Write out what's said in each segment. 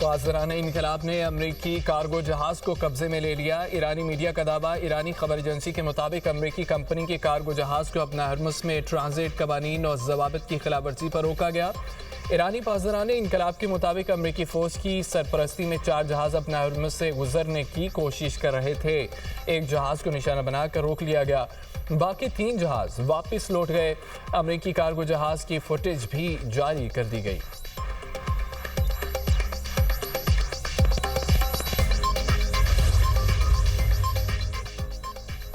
پاسداران انقلاب نے امریکی کارگو جہاز کو قبضے میں لے لیا۔ ایرانی میڈیا کا دعویٰ، ایرانی خبر ایجنسی کے مطابق امریکی کمپنی کے کارگو جہاز کو اپنا ہرمز میں ٹرانزٹ قوانین اور ضوابط کی خلاف ورزی پر روکا گیا۔ ایرانی پاسداران انقلاب کے مطابق امریکی فوج کی سرپرستی میں 4 جہاز اپنا ہرمز سے گزرنے کی کوشش کر رہے تھے۔ ایک جہاز کو نشانہ بنا کر روک لیا گیا، باقی 3 جہاز واپس لوٹ گئے۔ امریکی کارگو جہاز کی فوٹیج بھی جاری کر دی گئی۔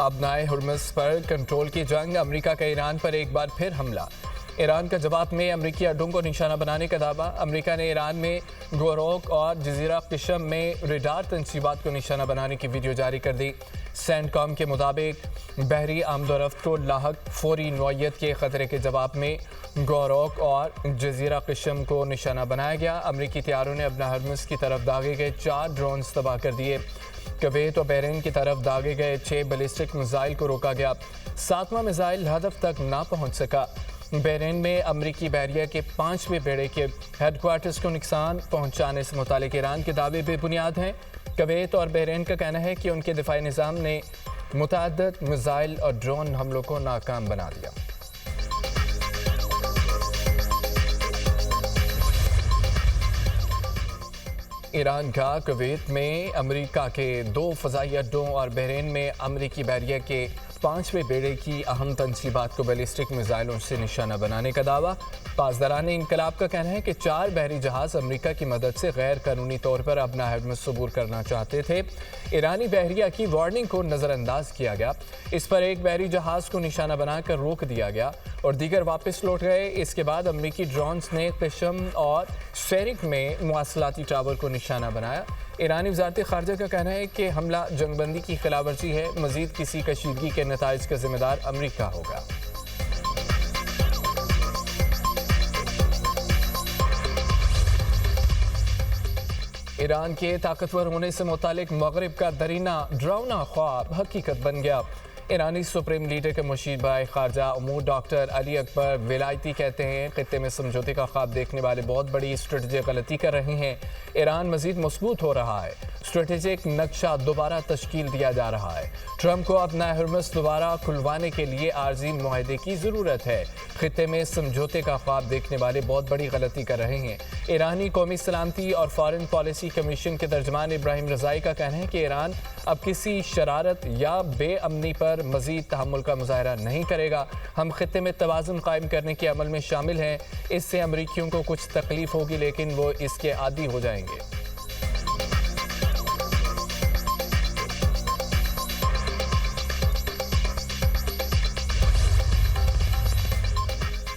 ابنائے ہرمز پر کنٹرول کی جنگ، امریکہ کا ایران پر ایک بار پھر حملہ۔ ایران کا جواب میں امریکی اڈوں کو نشانہ بنانے کا دعویٰ، امریکہ نے ایران میں گوروک اور جزیرہ قشم میں ریڈار تنصیبات کو نشانہ بنانے کی ویڈیو جاری کر دی۔ سینٹ کام کے مطابق بحری آمد و رفت کو لاحق فوری نوعیت کے خطرے کے جواب میں گوروک اور جزیرہ قشم کو نشانہ بنایا گیا۔ امریکی طیاروں نے اپنا ہرمز کی طرف داغے گئے 4 ڈرونز تباہ کر دیے۔ کویت اور بحرین کی طرف داغے گئے 6 بیلسٹک میزائل کو روکا گیا، 7واں میزائل ہدف تک نہ پہنچ سکا۔ بحرین میں امریکی بحریہ کے 5ویں بیڑے کے ہیڈ کوارٹرز کو نقصان پہنچانے سے متعلق ایران کے دعوے بے بنیاد ہیں۔ کویت اور بحرین کا کہنا ہے کہ ان کے دفاعی نظام نے متعدد میزائل اور ڈرون حملوں کو ناکام بنا دیا۔ ایران کا کویت میں امریکہ کے 2 فضائی اڈوں اور بحرین میں امریکی بحریہ کے 5ویں بیڑے کی اہم تنصیبات کو بیلسٹک میزائلوں سے نشانہ بنانے کا دعویٰ۔ پاسداران انقلاب کا کہنا ہے کہ 4 بحری جہاز امریکہ کی مدد سے غیر قانونی طور پر اپنا ہرمز عبور کرنا چاہتے تھے۔ ایرانی بحریہ کی وارننگ کو نظر انداز کیا گیا، اس پر ایک بحری جہاز کو نشانہ بنا کر روک دیا گیا اور دیگر واپس لوٹ گئے۔ اس کے بعد امریکی ڈرونز نے قشم اور سیرک میں مواصلاتی ٹاور کو نشانہ بنایا۔ ایرانی وزارت خارجہ کا کہنا ہے کہ حملہ جنگ بندی کی خلاف ورزی ہے، مزید کسی کشیدگی کے نتائج کا ذمہ دار امریکہ ہوگا۔ ایران کے طاقتور ہونے سے متعلق مغرب کا درینہ ڈراؤنا خواب حقیقت بن گیا۔ ایرانی سپریم لیڈر کے مشیر برائے خارجہ امور ڈاکٹر علی اکبر ولایتی کہتے ہیں خطے میں سمجھوتے کا خواب دیکھنے والے بہت بڑی اسٹریٹجک غلطی کر رہے ہیں۔ ایران مزید مضبوط ہو رہا ہے، اسٹریٹجک نقشہ دوبارہ تشکیل دیا جا رہا ہے۔ ٹرمپ کو اپنا ہرمز دوبارہ کھلوانے کے لیے عارضی معاہدے کی ضرورت ہے۔ خطے میں سمجھوتے کا خواب دیکھنے والے بہت بڑی غلطی کر رہے ہیں۔ ایرانی قومی سلامتی اور فارن پالیسی کمیشن کے ترجمان ابراہیم رضائی کا کہنا ہے کہ ایران اب کسی شرارت یا بے امنی پر مزید تحمل کا مظاہرہ نہیں کرے گا۔ ہم خطے میں توازن قائم کرنے کے عمل میں شامل ہیں، اس سے امریکیوں کو کچھ تکلیف ہوگی لیکن وہ اس کے عادی ہو جائیں گے۔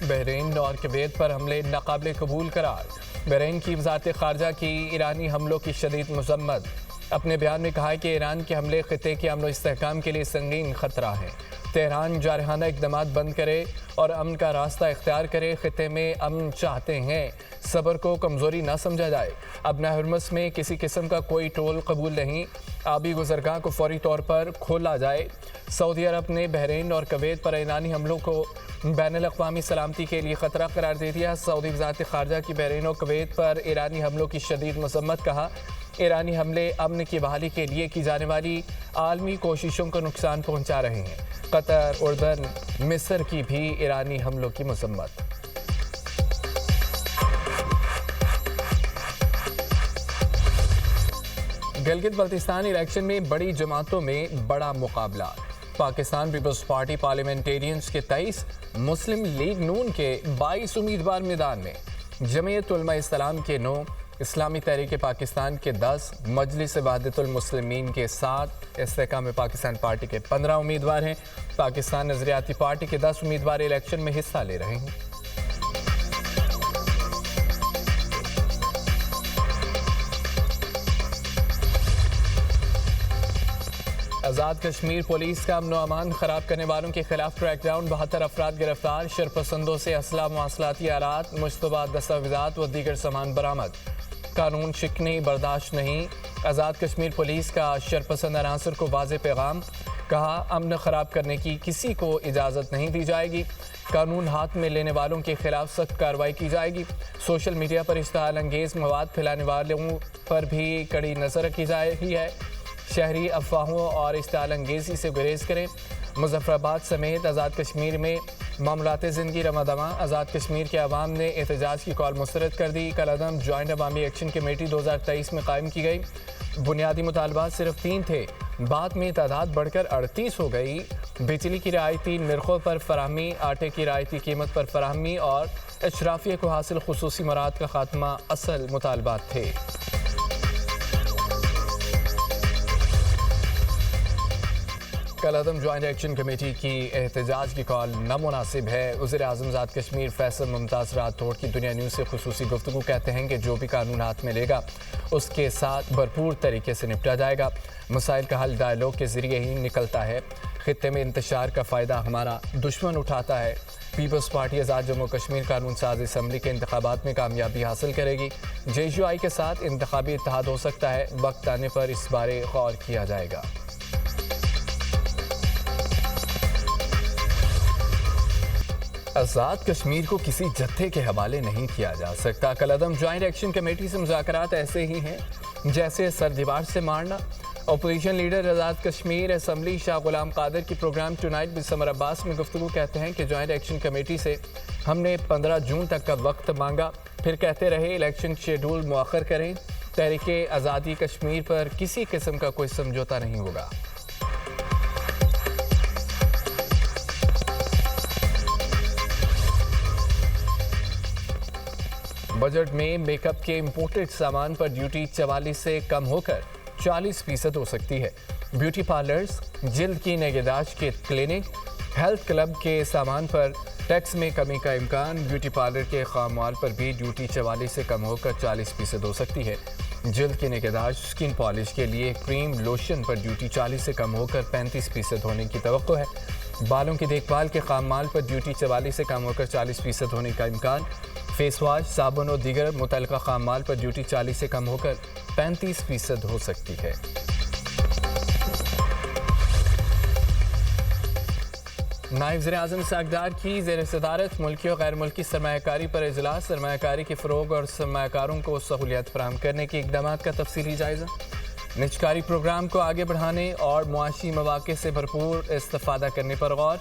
بحرین اور کویت پر حملے ناقابل قبول قرار، بحرین کی وزارت خارجہ کی ایرانی حملوں کی شدید مذمت۔ اپنے بیان میں کہا ہے کہ ایران کے حملے خطے کے امن و استحکام کے لیے سنگین خطرہ ہے۔ تہران جارحانہ اقدامات بند کرے اور امن کا راستہ اختیار کرے۔ خطے میں امن چاہتے ہیں، صبر کو کمزوری نہ سمجھا جائے۔ اپنا ہرمز میں کسی قسم کا کوئی ٹول قبول نہیں، آبی گزرگاہ کو فوری طور پر کھولا جائے۔ سعودی عرب نے بحرین اور کویت پر ایرانی حملوں کو بین الاقوامی سلامتی کے لیے خطرہ قرار دے دیا۔ سعودی وزارت خارجہ کی بحرین اور کویت پر ایرانی حملوں کی شدید مذمت، کہا ایرانی حملے امن کی بحالی کے لیے کی جانے والی عالمی کوششوں کو نقصان پہنچا رہے ہیں۔ قطر، اردن، مصر کی بھی ایرانی حملوں کی مذمت۔ گلگت بلتستان الیکشن میں بڑی جماعتوں میں بڑا مقابلہ، پاکستان پیپلز پارٹی پارلیمنٹیرینز کے 23، مسلم لیگ نون کے 22 امیدوار میدان میں، جمعیت علماء اسلام کے 9، اسلامی تحریک پاکستان کے 10، مجلس وحدت المسلمین کے 7، استحکام پاکستان پارٹی کے 15 امیدوار ہیں۔ پاکستان نظریاتی پارٹی کے 10 امیدوار الیکشن میں حصہ لے رہے ہیں۔ آزاد کشمیر پولیس کا امن و امان خراب کرنے والوں کے خلاف کریک ڈاؤن، 72 افراد گرفتار، شرپسندوں سے اسلحہ، مواصلاتی آلات، مشتبہ دستاویزات و دیگر سامان برآمد۔ قانون شکنی برداشت نہیں، آزاد کشمیر پولیس کا شرپسند عناصر کو واضح پیغام۔ کہا امن خراب کرنے کی کسی کو اجازت نہیں دی جائے گی، قانون ہاتھ میں لینے والوں کے خلاف سخت کارروائی کی جائے گی، سوشل میڈیا پر اشتعال انگیز مواد پھیلانے والوں پر بھی کڑی نظر رکھی جا رہی ہے، شہری افواہوں اور اشتعال انگیزی سے گریز کریں۔ مظفر آباد سمیت آزاد کشمیر میں معاملات زندگی رواں دواں، آزاد کشمیر کے عوام نے احتجاج کی کال مسترد کر دی۔ کالعدم جوائنٹ عوامی ایکشن کمیٹی 2023 میں قائم کی گئی، بنیادی مطالبات صرف 3 تھے، بعد میں تعداد بڑھ کر 38 ہو گئی۔ بجلی کی رعایتی نرخوں پر فراہمی، آٹے کی رعایتی قیمت پر فراہمی اور اشرافیہ کو حاصل خصوصی مراعات کا خاتمہ اصل مطالبات تھے۔ کالعدم جوائنٹ ایکشن کمیٹی کی احتجاج کی کال نامناسب ہے۔ وزیر اعظم آزاد کشمیر فیصل ممتاز راٹھوڑ کی دنیا نیوز سے خصوصی گفتگو کہتے ہیں کہ جو بھی قانون ہاتھ میں لے گا اس کے ساتھ بھرپور طریقے سے نپٹا جائے گا، مسائل کا حل ڈائیلاگ کے ذریعے ہی نکلتا ہے، خطے میں انتشار کا فائدہ ہمارا دشمن اٹھاتا ہے۔ پیپلز پارٹی آزاد جموں کشمیر قانون ساز اسمبلی کے انتخابات میں کامیابی حاصل کرے گی، JUI کے ساتھ انتخابی اتحاد ہو سکتا ہے، وقت آنے پر اس بارے غور کیا جائے گا۔ آزاد کشمیر کو کسی جتھے کے حوالے نہیں کیا جا سکتا۔ کالعدم جوائنٹ ایکشن کمیٹی سے مذاکرات ایسے ہی ہیں جیسے سر دیوار سے مارنا۔ Opposition leader Azad Kashmir assembly شاہ غلام قادر کی پروگرام ٹونائٹ بسمر عباس میں گفتگو کہتے ہیں کہ جوائنٹ ایکشن کمیٹی سے ہم نے 15 جون تک کا وقت مانگا، پھر کہتے رہے الیکشن شیڈول مؤخر کریں، تحریک آزادی کشمیر پر کسی قسم کا کوئی سمجھوتا نہیں ہوگا۔ بجٹ میں میک اپ کے امپورٹڈ سامان پر ڈیوٹی 44 سے کم ہو کر 40% ہو سکتی ہے۔ بیوٹی پارلرز، جلد کی نگہداشت کے کلینک، ہیلتھ کلب کے سامان پر ٹیکس میں کمی کا امکان۔ بیوٹی پارلر کے خام مال پر بھی ڈیوٹی 44 سے کم ہو کر 40% ہو سکتی ہے۔ جلد کی نگہداشت، سکن پالش کے لیے کریم لوشن پر ڈیوٹی 40 سے کم ہو کر 35% ہونے کی توقع ہے۔ بالوں کی دیکھ بھال کے خام مال پر ڈیوٹی 44 سے کم ہو کر 40% ہونے کا امکان۔ فیس واش، صابن اور دیگر متعلقہ خام مال پر ڈیوٹی 40 سے کم ہو کر 35% ہو سکتی ہے۔ نائب وزیر اعظم اسحاق ڈار کی زیر صدارت ملکی اور غیر ملکی سرمایہ کاری پر اجلاس، سرمایہ کاری کے فروغ اور سرمایہ کاروں کو سہولیات فراہم کرنے کے اقدامات کا تفصیلی جائزہ، نجکاری پروگرام کو آگے بڑھانے اور معاشی مواقع سے بھرپور استفادہ کرنے پر غور،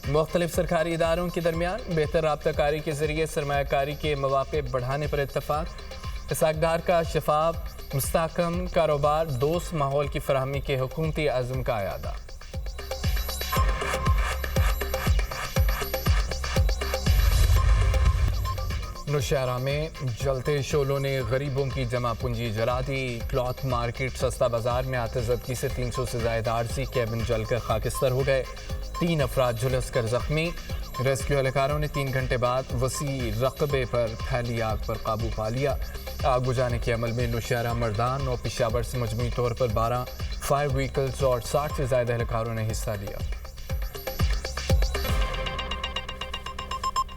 مختلف سرکاری اداروں کے درمیان بہتر رابطہ کاری کے ذریعے سرمایہ کاری کے مواقع بڑھانے پر اتفاق، اسحاق ڈار کا شفاف مستحکم کاروبار دوست ماحول کی فراہمی کے حکومتی عزم کا اعادہ۔ نوشہرہ میں جلتے شعلوں نے غریبوں کی جمع پونجی جلا دی، کلاتھ مارکیٹ سستا بازار میں آتشزدگی سے 300 سے زائد عارضی کیبن جل کر خاکستر ہو گئے، 3 افراد جھلس کر زخمی، ریسکیو اہلکاروں نے 3 گھنٹے بعد وسیع رقبے پر پھیلی آگ پر قابو پا لیا۔ آگ بجھانے کے عمل میں نوشہرہ، مردان اور پشاور سے مجموعی طور پر 12 فائر وہیکلز اور 60 سے زائد اہلکاروں نے حصہ لیا۔